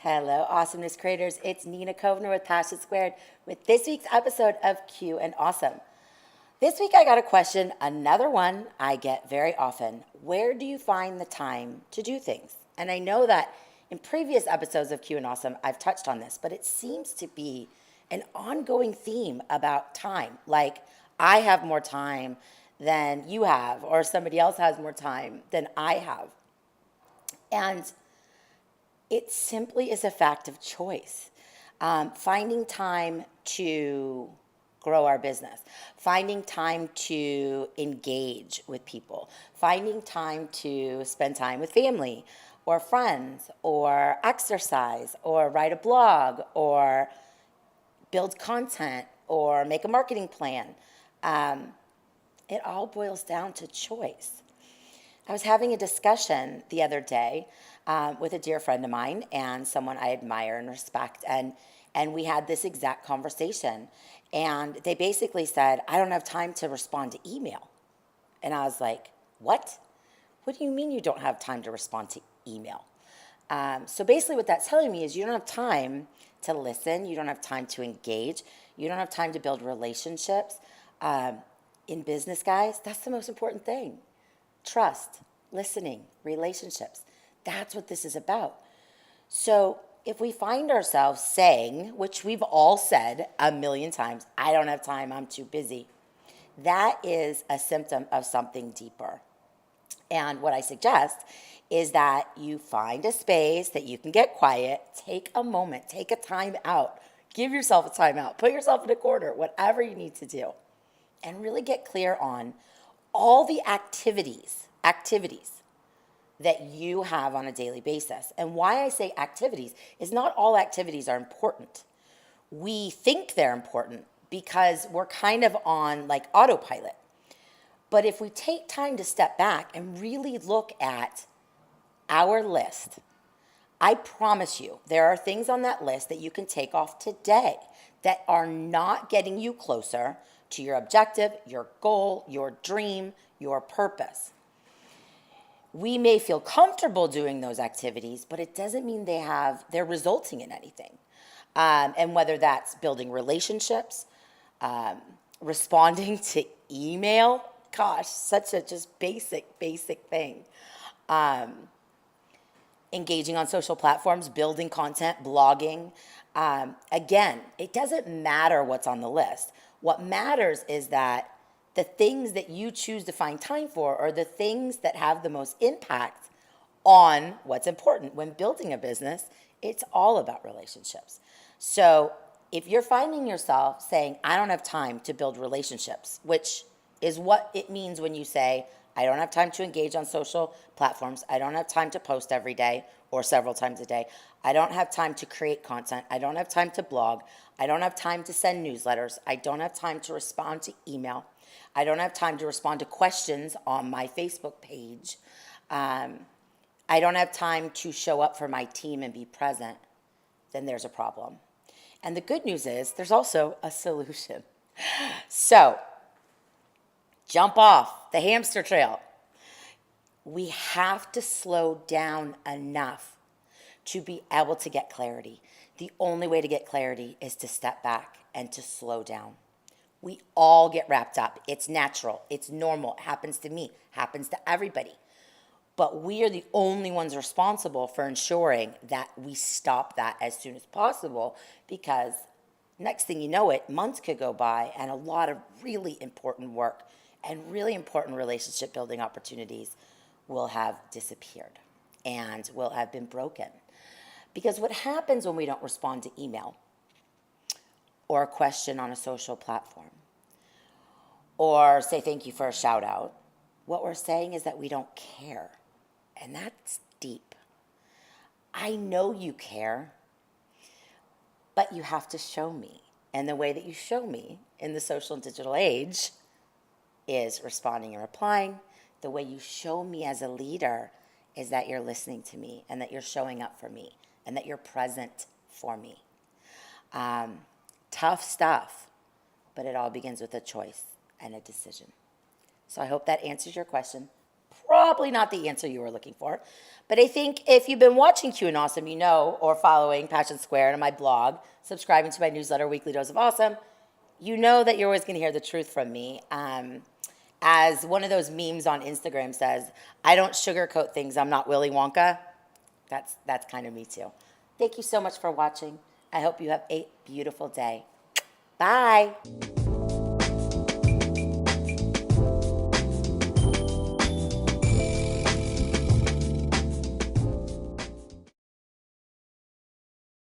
Hello, awesomeness creators. It's Nina Kovner with Passion Squared with this week's episode of Q and Awesome. This week I got a question, another one I get very often. Where do you find the time to do things? And I know that in previous episodes of Q and Awesome I've touched on this, but it seems to be an ongoing theme about time. Like I have more time than you have, or somebody else has more time than I have. And it simply is a fact of choice. Finding time to grow our business, finding time to engage with people, finding time to spend time with family or friends or exercise or write a blog or build content or make a marketing plan. It all boils down to choice. I was having a discussion the other day with a dear friend of mine and someone I admire and respect, and we had this exact conversation. And they basically said, I don't have time to respond to email. And I was like, what? What do you mean you don't have time to respond to email? So basically what that's telling me is you don't have time to listen, you don't have time to engage, you don't have time to build relationships. In business, guys, that's the most important thing. Trust, listening, relationships. That's what this is about. So if we find ourselves saying, which we've all said a million times, I don't have time, I'm too busy, that is a symptom of something deeper. And what I suggest is that you find a space that you can get quiet, take a moment, take a time out, give yourself a time out, put yourself in a corner, whatever you need to do, and really get clear on all the activities that you have on a daily basis. And why I say activities is not all activities are important. We think they're important because we're kind of on like autopilot. But if we take time to step back and really look at our list, I promise you there are things on that list that you can take off today that are not getting you closer to your objective, your goal, your dream, your purpose. We may feel comfortable doing those activities, but it doesn't mean they're resulting in anything. And whether that's building relationships, responding to email, gosh, such a just basic thing. Engaging on social platforms, building content, blogging. Again, it doesn't matter what's on the list. What matters is that the things that you choose to find time for are the things that have the most impact on what's important. When building a business, it's all about relationships. So if you're finding yourself saying, I don't have time to build relationships, which is what it means when you say, I don't have time to engage on social platforms, I don't have time to post every day or several times a day, I don't have time to create content, I don't have time to blog, I don't have time to send newsletters, I don't have time to respond to email, I don't have time to respond to questions on my Facebook page. I don't have time to show up for my team and be present, then there's a problem. And the good news is there's also a solution. So jump off the hamster trail. We have to slow down enough to be able to get clarity. The only way to get clarity is to step back and to slow down. We all get wrapped up. It's natural. It's normal. It happens to me. Happens to everybody. But we are the only ones responsible for ensuring that we stop that as soon as possible, because next thing you know it, months could go by and a lot of really important work and really important relationship building opportunities will have disappeared and will have been broken. Because what happens when we don't respond to email or a question on a social platform or say thank you for a shout out, what we're saying is that we don't care. And that's deep. I know you care, but you have to show me. And the way that you show me in the social and digital age is responding and replying. The way you show me as a leader is that you're listening to me and that you're showing up for me and that you're present for me. Tough stuff, but it all begins with a choice and a decision. So I hope that answers your question. probably not the answer you were looking for. But I think if you've been watching Q and Awesome, you know, or following Passion Squared on my blog, subscribing to my newsletter, Weekly Dose of Awesome, you know that you're always going to hear the truth from me. As one of those memes on Instagram says, I don't sugarcoat things. I'm not Willy Wonka. That's kind of me too. Thank you so much for watching. I hope you have a beautiful day. Bye.